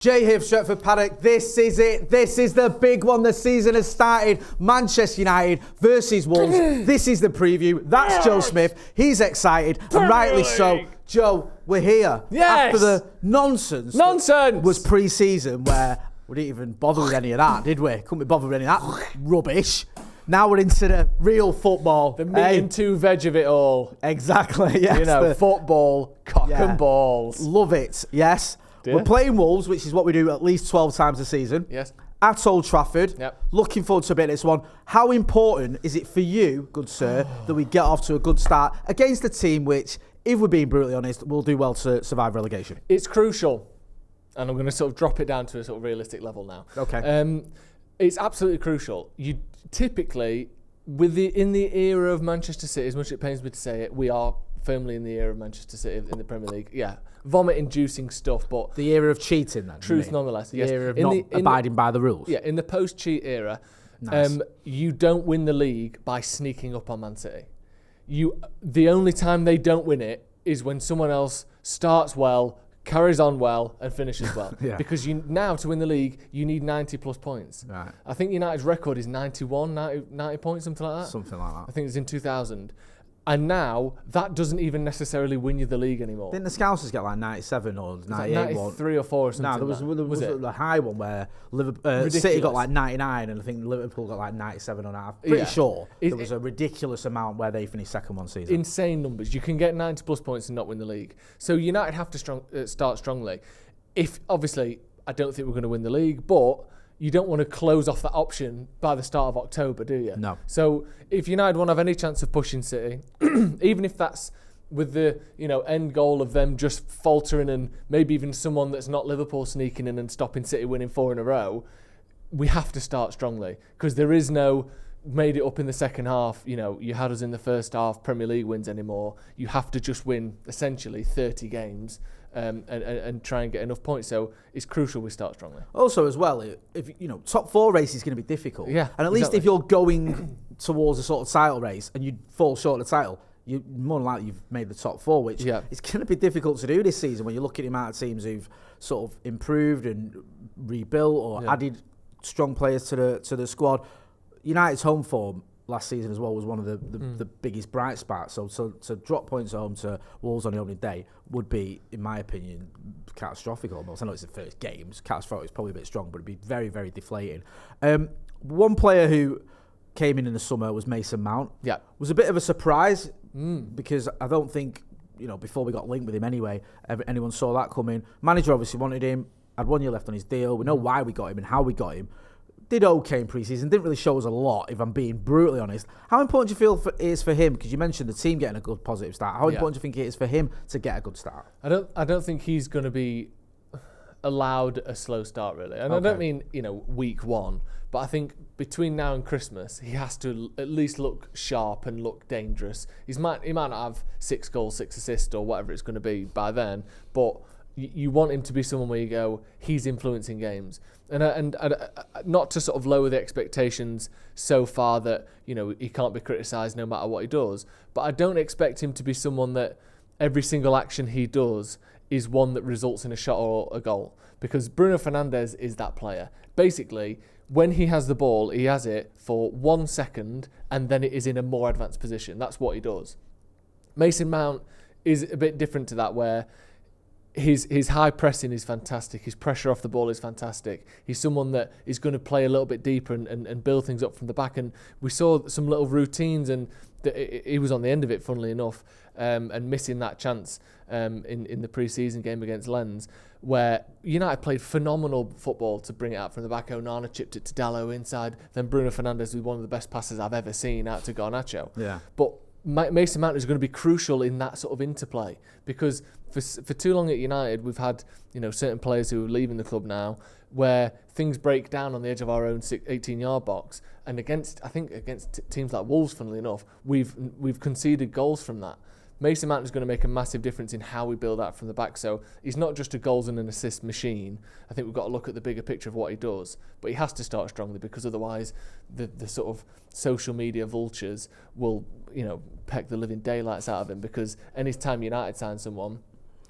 Jay here, Stretford, Paddock. This is it. This is the big one. The season has started. Manchester United versus Wolves. This is the preview. That's Joe Smith. He's excited, and rightly so. Joe, we're here. Yes. After the nonsense. Was pre-season where we didn't even bother with any of that, did we? Couldn't be bothered with any of that rubbish. Now we're into the real football. The meat and two veg of it all. Exactly, yes. You know, football, cock and balls. Love it, yes. We're playing Wolves, which is what we do at least 12 times a season. Yes. At Old Trafford. Yep. Looking forward to a bit of this one. How important is it for you, good sir, that we get off to a good start against a team which, if we're being brutally honest, will do well to survive relegation? It's crucial. And I'm going to sort of drop it down to a sort of realistic level now. Okay. It's absolutely crucial. You typically, in the era of Manchester City, as much as it pains me to say it, we are firmly in the era of Manchester City in the Premier League. Yeah. Vomit-inducing stuff, but... The era of cheating, then? Truth nonetheless, yes. The era of not abiding by the rules? Yeah, in the post-cheat era, nice. You don't win the league by sneaking up on Man City. The only time they don't win it is when someone else starts well, carries on well, and finishes well. Yeah. Because now, to win the league, you need 90-plus points. Right. I think United's record is 90 points, something like that. Something like that. I think it's in 2000. And now, that doesn't even necessarily win you the league anymore. Didn't the Scousers get like 97 or 98? 93 or 4 or something? No, there was the high one where City got like 99 and I think Liverpool got like 97 and a half. Pretty sure there was a ridiculous amount where they finished second one season. Insane numbers. You can get 90 plus points and not win the league. So United have to start strongly. Obviously, I don't think we're going to win the league, but you don't want to close off that option by the start of October, do you? No. So if United want to have any chance of pushing City, even if that's with the end goal of them just faltering and maybe even someone that's not Liverpool sneaking in and stopping City winning 4 in a row, we have to start strongly because there is no made it up in the second half. You had us in the first half, Premier League wins anymore. You have to just win essentially 30 games. And try and get enough points. So it's crucial we start strongly. Also, as well, if top 4 race is going to be difficult. Yeah, and at least if you're going towards a sort of title race and you fall short of the title, you more than likely you've made the top 4, which is going to be difficult to do this season when you look at the amount of teams who've sort of improved and rebuilt or added strong players to the squad. United's home form last season as well was one of the biggest bright spots. So to drop points home to Wolves on the opening day would be, in my opinion, catastrophic almost. I know it's the first games. Catastrophic is probably a bit strong, but it'd be very, very deflating. One player who came in the summer was Mason Mount. Yeah. Was a bit of a surprise because I don't think, before we got linked with him anyway, anyone saw that coming. Manager obviously wanted him. Had 1 year left on his deal. We know why we got him and how we got him. Did okay in pre-season, didn't really show us a lot, if I'm being brutally honest. How important do you feel it is for him, because you mentioned the team getting a good positive start, how important do you think it is for him to get a good start? I don't think he's going to be allowed a slow start, really. And I don't mean, week 1, but I think between now and Christmas, he has to at least look sharp and look dangerous. He might not have 6 goals, 6 assists, or whatever it's going to be by then, but you want him to be someone where you go, he's influencing games. And not to sort of lower the expectations so far that, he can't be criticised no matter what he does. But I don't expect him to be someone that every single action he does is one that results in a shot or a goal. Because Bruno Fernandes is that player. Basically, when he has the ball, he has it for 1 second and then it is in a more advanced position. That's what he does. Mason Mount is a bit different to that, where his high pressing is fantastic. His pressure off the ball is fantastic. He's someone that is going to play a little bit deeper and build things up from the back. And we saw some little routines, and he was on the end of it, funnily enough, and missing that chance in the pre-season game against Lens, where United played phenomenal football to bring it out from the back. Onana chipped it to Dalot inside. Then Bruno Fernandes was one of the best passes I've ever seen out to Garnacho. Yeah. But Mason Mount is going to be crucial in that sort of interplay, because for too long at United we've had certain players who are leaving the club now where things break down on the edge of our own 18-yard box, and against teams like Wolves, funnily enough, we've conceded goals from that. Mason Mount is going to make a massive difference in how we build out from the back. So he's not just a goals and an assist machine. I think we've got to look at the bigger picture of what he does. But he has to start strongly, because otherwise the sort of social media vultures will, peck the living daylights out of him. Because any time United sign someone,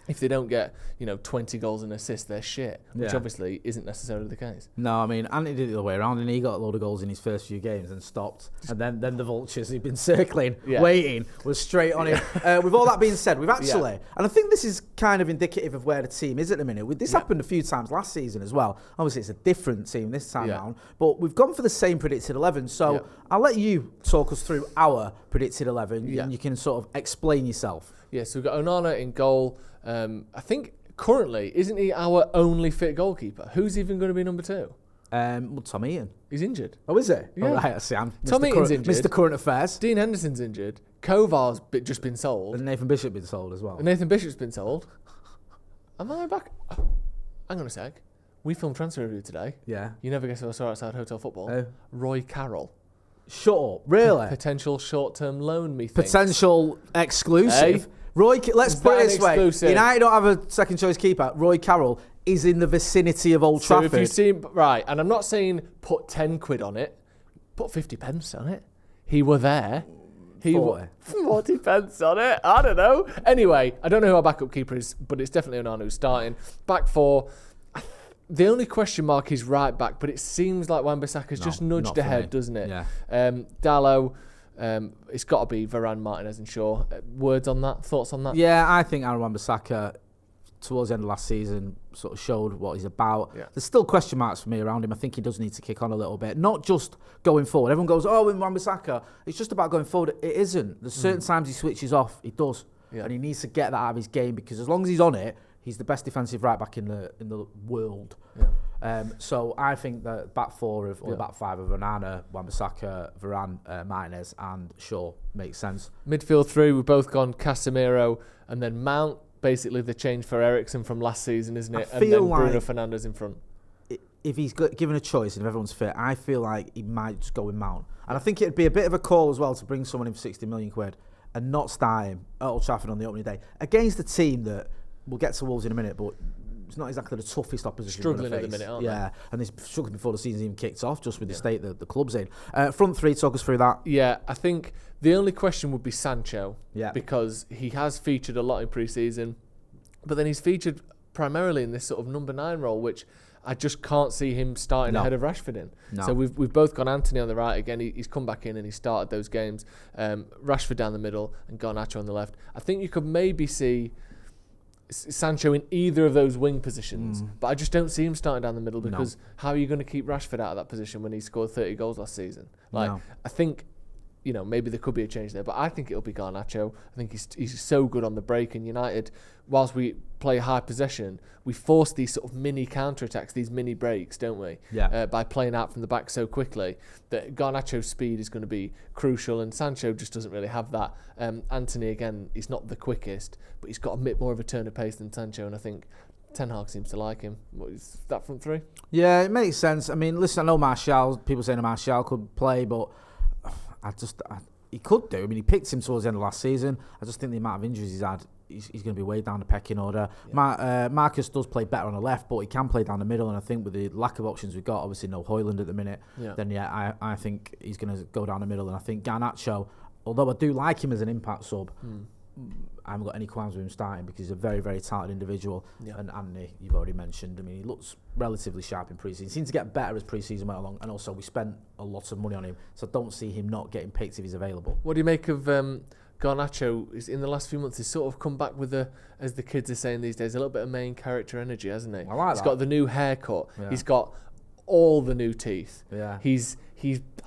if they don't get 20 goals and assists, they're shit, which obviously isn't necessarily the case. No, I mean, Anthony did it the other way around, and he got a load of goals in his first few games and stopped. And then the vultures who've been circling, waiting, was straight on him. With all that being said, we've actually, and I think this is kind of indicative of where the team is at the minute. This happened a few times last season as well. Obviously, it's a different team this time round, but we've gone for the same predicted 11. So I'll let you talk us through our predicted 11, and you can sort of explain yourself. Yeah, so we've got Onana in goal. I think currently, isn't he our only fit goalkeeper? Who's even going to be number 2? Well, Tom Eaton. He's injured. Oh, is he? Yeah. Oh, right, I see. Tom Eaton's injured. Mr. Current Affairs. Dean Henderson's injured. Kovar's just been sold. And Nathan Bishop's been sold as well. And Nathan Bishop's been sold. Am I back? Oh, hang on a sec. We filmed Transfer Review today. Yeah. You never guess who I saw outside Hotel Football. Roy Carroll. Shut up. Really? Potential short-term loan, methinks. Potential exclusive. Let's put it this way. United don't have a second choice keeper. Roy Carroll is in the vicinity of Old Trafford. So if you see him, right, and I'm not saying put 10 quid on it, put 50 pence on it. He were there. 40 pence on it. I don't know. Anyway, I don't know who our backup keeper is, but it's definitely Onana who's starting. Back 4. The only question mark is right back, but it seems like Wan-Bissaka's just nudged ahead, doesn't it? Yeah. Dalot, it's got to be Varane, Martinez and Shaw. Words on that? Thoughts on that? Yeah, I think Aaron Wan-Bissaka, towards the end of last season, sort of showed what he's about. Yeah. There's still question marks for me around him. I think he does need to kick on a little bit. Not just going forward. Everyone goes, in Wan-Bissaka, it's just about going forward. It isn't. There's certain times he switches off. He does. Yeah. And he needs to get that out of his game, because as long as he's on it, he's the best defensive right back in the world. Yeah. So I think that back 4 or back 5 of Onana, Wan-Bissaka, Varane, Martinez and Shaw makes sense. Midfield 3, we've both gone Casemiro and then Mount, basically the change for Eriksen from last season, isn't it? And then Bruno Fernandes in front. If he's given a choice and if everyone's fit, I feel like he might just go with Mount. And I think it'd be a bit of a call as well to bring someone in for 60 million quid and not start him at Old Trafford on the opening day against a team that, we'll get to Wolves in a minute, but it's not exactly the toughest opposition. Struggling at the minute, aren't they? Yeah, and they're struggling before the season even kicked off, just with the state that the club's in. Front 3, talk us through that. Yeah, I think the only question would be Sancho. Yeah. Because he has featured a lot in pre-season, but then he's featured primarily in this sort of number 9 role, which I just can't see him starting ahead of Rashford in. No. So we've both gone Anthony on the right again. He's come back in and he started those games. Rashford down the middle and Garnacho on the left. I think you could maybe see Sancho in either of those wing positions, but I just don't see him starting down the middle, because how are you going to keep Rashford out of that position when he scored 30 goals last season? I think, maybe there could be a change there, but I think it'll be Garnacho. I think he's so good on the break, and United, whilst we play high possession, we force these sort of mini counter-attacks, these mini breaks, don't we? Yeah. By playing out from the back so quickly, that Garnacho's speed is going to be crucial, and Sancho just doesn't really have that. Anthony, again, he's not the quickest, but he's got a bit more of a turn of pace than Sancho, and I think Ten Hag seems to like him. What is that, front 3? Yeah, it makes sense. I mean, listen, I know Martial, people saying Martial could play, but he could do. I mean, he picked him towards the end of last season. I just think the amount of injuries he's had, he's going to be way down the pecking order. Yeah. Marcus does play better on the left, but he can play down the middle, and I think with the lack of options we've got, obviously no Højlund at the minute, then I think he's going to go down the middle, and I think Garnacho, although I do like him as an impact sub, I haven't got any qualms with him starting, because he's a very, very talented individual. Yeah. And Anthony, you've already mentioned, I mean, he looks relatively sharp in pre-season. He seems to get better as pre-season went along, and also we spent a lot of money on him, so I don't see him not getting picked if he's available. What do you make of Garnacho? Is in the last few months, he's sort of come back with as the kids are saying these days, a little bit of main character energy, hasn't he? I like He's got the new haircut. Yeah. He's got all the new teeth. Yeah. He's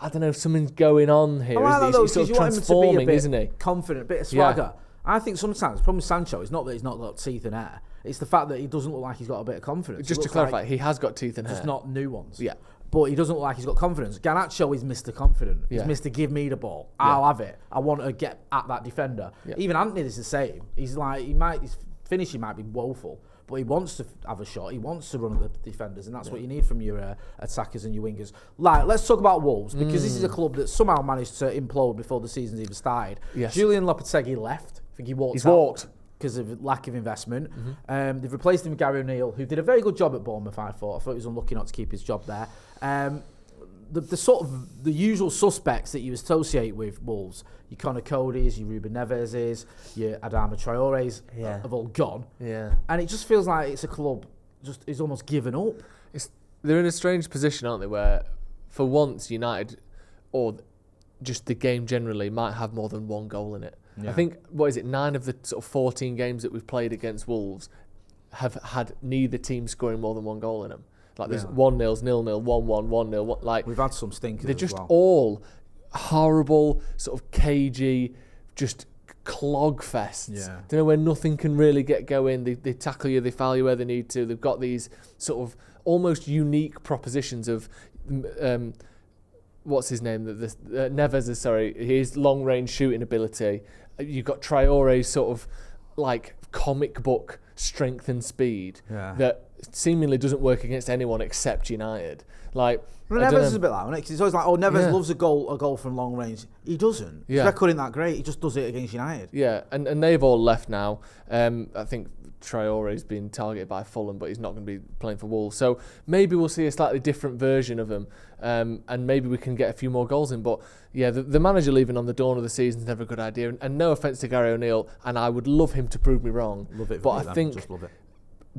I don't know, something's going on here. I like he's sort of transforming, isn't he? Confident, a bit of swagger. Yeah. I think sometimes the problem with Sancho is not that he's not got teeth and hair. It's the fact that he doesn't look like he's got a bit of confidence. Just to clarify, he has got teeth and hair. Just not new ones. Yeah. But he doesn't look like he's got confidence. Garnacho is Mr. Confident. He's Mr. Give me the ball. I'll have it. I want to get at that defender. Yeah. Even Anthony is the same. He's like, his finishing might be woeful, but he wants to have a shot. He wants to run at the defenders, and that's what you need from your attackers and your wingers. Like, let's talk about Wolves, because this is a club that somehow managed to implode before the season's even started. Yes. Julian Lopetegui left. I think he walked because of lack of investment. They've replaced him with Gary O'Neill, who did a very good job at Bournemouth, I thought. He was unlucky not to keep his job there. the sort of the usual suspects that you associate with Wolves, your Conor Cody's, your Ruben Neves's, your Adama Traore's, have all gone. Yeah. And it just feels like it's a club just is almost given up. They're in a strange position, aren't they, where for once United, or just the game generally, might have more than one goal in it. Yeah. I think, 9 of the sort of 14 games that we've played against Wolves have had neither team scoring more than one goal in them. Like there's 1-0, 0-0, 1-1, 1-0. Like we've had some stinkers. They're just as well. all horrible, sort of cagey, just clog fests. Yeah. Don't know, where nothing can really get going. They tackle you, they foul you where they need to. They've got these sort of almost unique propositions of what's his name? Neves, sorry, his long range shooting ability. You've got Traore's sort of like comic book strength and speed that seemingly doesn't work against anyone except United. Like, Neves is a bit like that, it's always like, Neves loves a goal from long range. He doesn't. His record isn't that great. He just does it against United. Yeah, and they've all left now. I think Traore's been targeted by Fulham, but he's not going to be playing for Wolves. So maybe we'll see a slightly different version of him, and maybe we can get a few more goals in. But yeah, the manager leaving on the dawn of the season is never a good idea. And no offence to Gary O'Neill, and I would love him to prove me wrong. Love it, but I think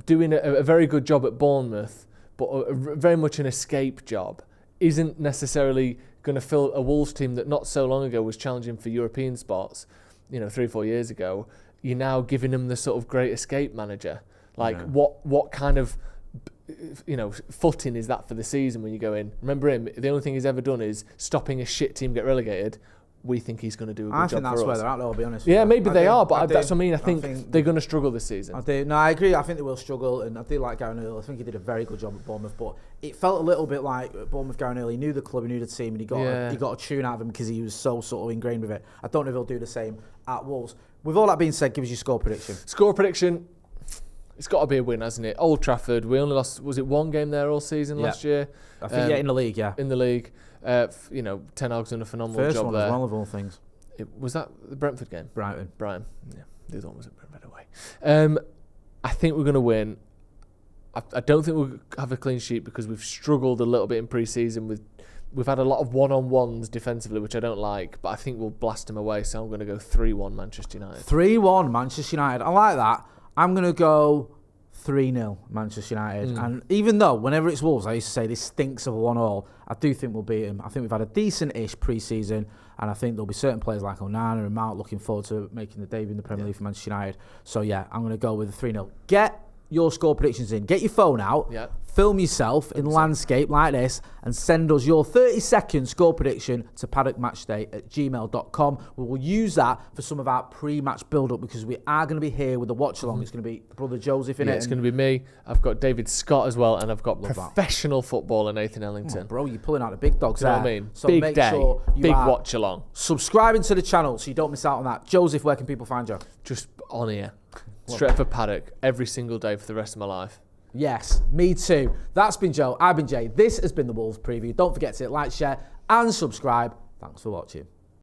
doing a very good job at Bournemouth, but very much an escape job, isn't necessarily going to fill a Wolves team that not so long ago was challenging for European spots. 3 or 4 years ago. You're now giving him the sort of great escape manager. Like what kind of footing is that for the season when you go in? Remember him, the only thing he's ever done is stopping a shit team get relegated. We think he's going to do a good job for us. I think that's where they're at, though, I'll be honest. Yeah, maybe they are, but that's what I mean. I think they're going to struggle this season. I do. No, I agree. I think they will struggle, and I do like Gary O'Neill. I think he did a very good job at Bournemouth, but it felt a little bit like at Bournemouth, Gary O'Neill, he knew the club, he knew the team, and he got a tune out of them because he was so sort of ingrained with it. I don't know if he'll do the same at Wolves. With all that being said, give us your score prediction. Score prediction, it's got to be a win, hasn't it? Old Trafford, we only lost, was it one game there all season last year? I think, in the league, In the league. Ten Hag's done a phenomenal job there. First one as well, of all things. Was that the Brentford game? Brighton. Yeah, the other one was at Brentford away. I think we're going to win. I don't think we'll have a clean sheet because we've struggled a little bit in pre-season. We've had a lot of one-on-ones defensively, which I don't like, but I think we'll blast them away, so I'm going to go 3-1 Manchester United. 3-1 Manchester United. I like that. I'm going to go 3-0 Manchester United. And even though whenever it's Wolves, I used to say this stinks of a 1-1, I do think we'll beat them. I think we've had a decent-ish pre-season, and I think there'll be certain players like Onana and Mount looking forward to making the debut in the Premier League for Manchester United. So yeah, I'm going to go with a 3-0. Get your score predictions in. Get your phone out. Film yourself in landscape like this and send us your 30-second score prediction to paddockmatchday@gmail.com. We will use that for some of our pre-match build-up because we are going to be here with the watch-along. It's going to be brother Joseph in it. It's going to be me. I've got David Scott as well, and I've got professional footballer Nathan Ellington. Oh, bro, you're pulling out the big dogs there. You know what I mean? So big day, sure big watch-along. Subscribing to the channel so you don't miss out on that. Joseph, where can people find you? Just on here. Stretford Paddock every single day for the rest of my life. Yes, me too. That's been Joe. I've been Jay. This has been the Wolves preview. Don't forget to like, share, and subscribe. Thanks for watching.